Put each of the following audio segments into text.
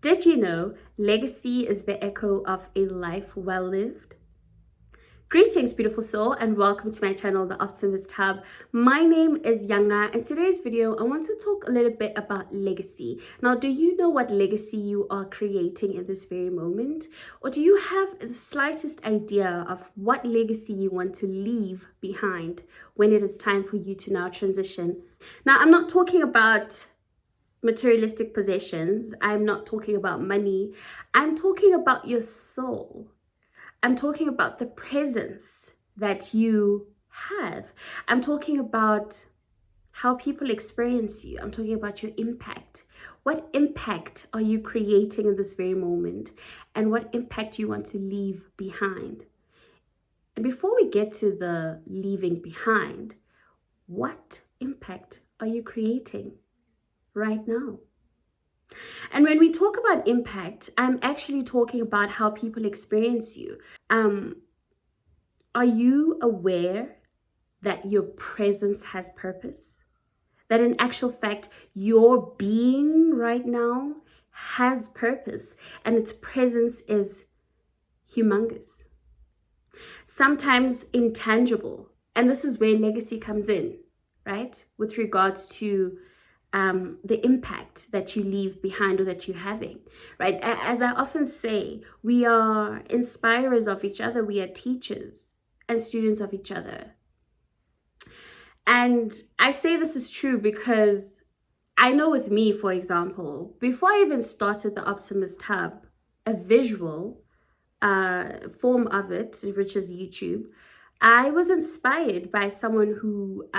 Did you know legacy is the echo of a life well lived? Greetings, beautiful soul, and welcome to my channel, The Optimist Hub. My name is Yanga, and today's video, I want to talk a little bit about legacy. Now, do you know what legacy you are creating in this very moment? Or do you have the slightest idea of what legacy you want to leave behind when it is time for you to now transition? Now, I'm not talking about materialistic possessions. I'm not talking about money. I'm talking about your soul. I'm talking about the presence that you have. I'm talking about how people experience you. I'm talking about your impact. What impact are you creating in this very moment? And what impact you want to leave behind? And before we get to the leaving behind, what impact are you creating right now? And when we talk about impact, I'm actually talking about how people experience you. Are you aware that your presence has purpose? That in actual fact, your being right now has purpose and its presence is humongous. Sometimes intangible. And this is where legacy comes in, right? With regards to the impact that you leave behind or that you're having, right? As I often say, we are inspirers of each other. We are teachers and students of each other. And I say this is true because I know with me, for example, before I even started the Optimist Hub, a visual form of it, which is YouTube, I was inspired by someone who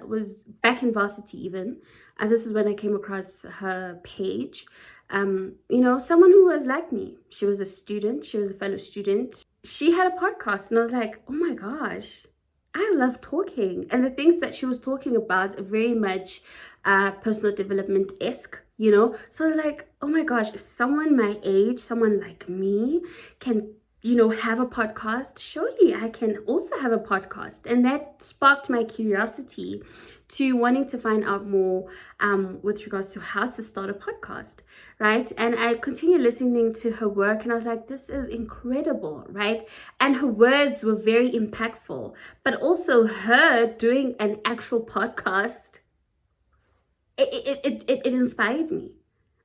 was back in varsity even. This is when I came across her page. Someone who was like me. She was a student. She was a fellow student. She had a podcast and I was like, oh my gosh, I love talking. And the things that she was talking about are very much personal development-esque, So I was like, oh my gosh, if someone my age, someone like me can have a podcast, surely I can also have a podcast. And that sparked my curiosity to wanting to find out more with regards to how to start a podcast, right? And I continued listening to her work and I was like, this is incredible, right? And her words were very impactful, but also her doing an actual podcast, it inspired me,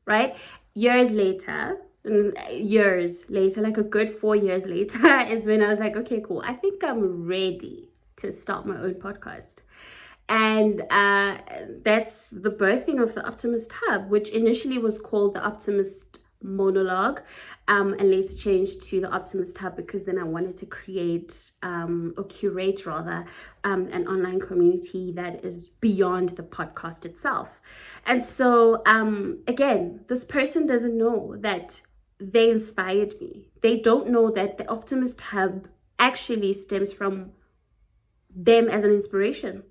right? Years later, like a good 4 years later, is when I was like, okay, cool. I think I'm ready to start my own podcast. And that's the birthing of the Optimist Hub, which initially was called the Optimist Monologue, and later changed to the Optimist Hub because then I wanted to create or curate rather an online community that is beyond the podcast itself. And so again, this person doesn't know that they inspired me. They don't know that the Optimist Hub actually stems from them as an inspiration.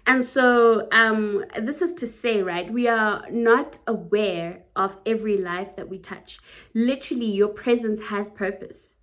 And so this is to say, right, we are not aware of every life that we touch. Literally, your presence has purpose,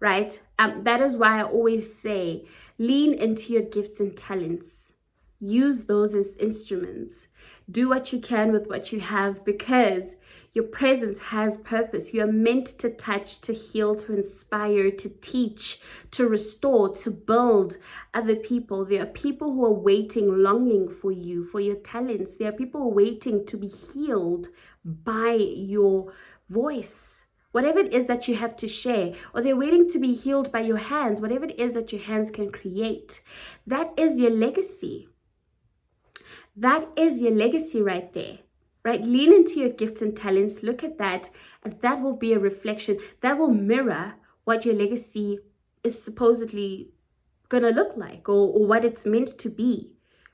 right? That is why I always say, lean into your gifts and talents. Use those as instruments. Do what you can with what you have because your presence has purpose. You are meant to touch, to heal, to inspire, to teach, to restore, to build other people. There are people who are waiting, longing for you, for your talents. There are people waiting to be healed by your voice. Whatever it is that you have to share, or they're waiting to be healed by your hands, whatever it is that your hands can create, that is your legacy. That is your legacy right there, right? Lean into your gifts and talents. Look at that. And that will be a reflection. That will mirror what your legacy is supposedly going to look like or what it's meant to be,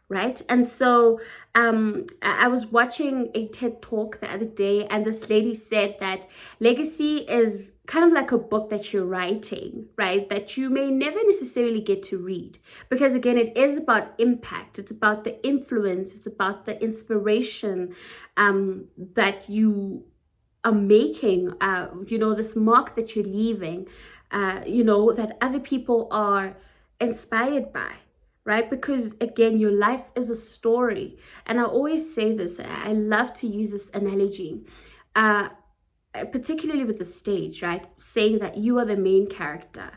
right? And so I was watching a TED Talk the other day and this lady said that legacy is kind of like a book that you're writing, right? That you may never necessarily get to read because again, it is about impact. It's about the influence. It's about the inspiration that you are making, this mark that you're leaving, that other people are inspired by. Right? Because again, your life is a story. And I always say this, I love to use this analogy. particularly with the stage, right? Saying that you are the main character,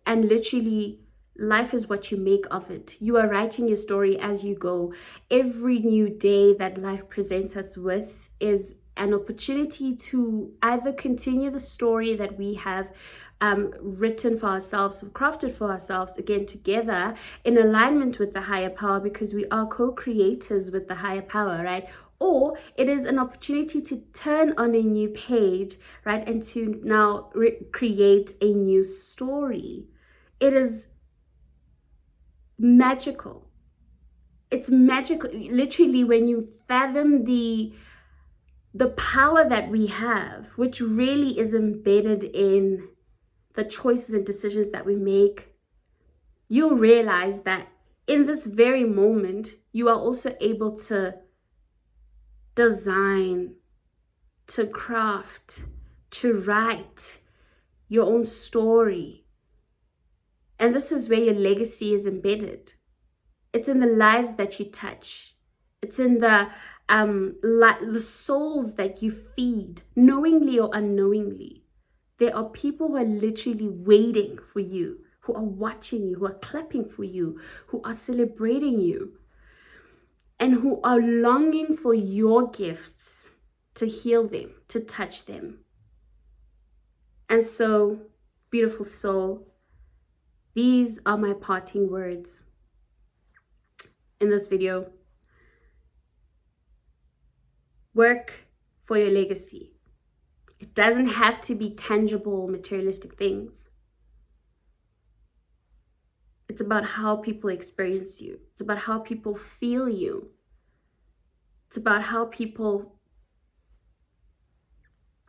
and literally life is what you make of it. You are writing your story as you go. Every new day that life presents us with is an opportunity to either continue the story that we have written for ourselves, crafted for ourselves, again together in alignment with the higher power, because we are co-creators with the higher power, right? Or it is an opportunity to turn on a new page, right? And to now create a new story. It is magical. It's magical. Literally, when you fathom the power that we have, which really is embedded in the choices and decisions that we make, you'll realize that in this very moment, you are also able to design, to craft, to write your own story. And this is where your legacy is embedded. It's in the lives that you touch. It's in the souls that you feed, knowingly or unknowingly. There are people who are literally waiting for you, who are watching you, who are clapping for you, who are celebrating you, and who are longing for your gifts to heal them, to touch them. And so, beautiful soul, these are my parting words in this video. Work for your legacy. It doesn't have to be tangible, materialistic things. It's about how people experience you. It's about how people feel you. It's about how people...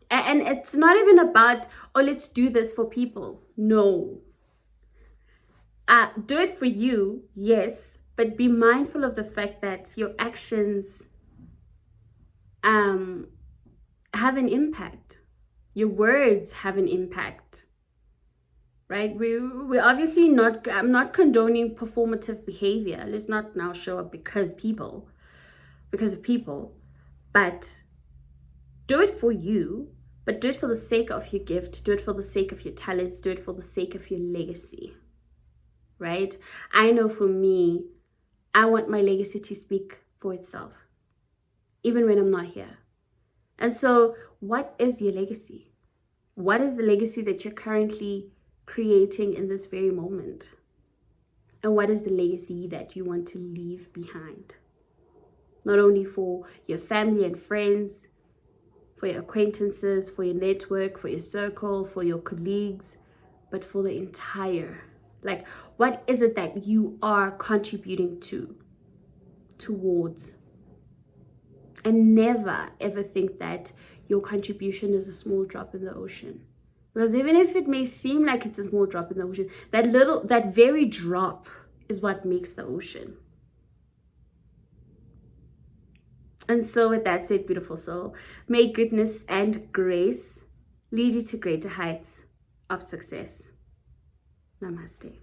And it's not even about, oh, let's do this for people. No. Do it for you, yes, but be mindful of the fact that your actions have an impact. Your words have an impact, right? We're obviously not, I'm not condoning performative behavior. Let's not now show up because of people, but do it for you, but do it for the sake of your gift, do it for the sake of your talents, do it for the sake of your legacy, right? I know for me, I want my legacy to speak for itself, even when I'm not here. And so, what is your legacy? What is the legacy that you're currently creating in this very moment? And what is the legacy that you want to leave behind? Not only for your family and friends, for your acquaintances, for your network, for your circle, for your colleagues, but for the entire. Like, what is it that you are contributing towards? And never ever think that your contribution is a small drop in the ocean. Because even if it may seem like it's a small drop in the ocean, that very drop is what makes the ocean. And so with that said, beautiful soul, may goodness and grace lead you to greater heights of success. Namaste.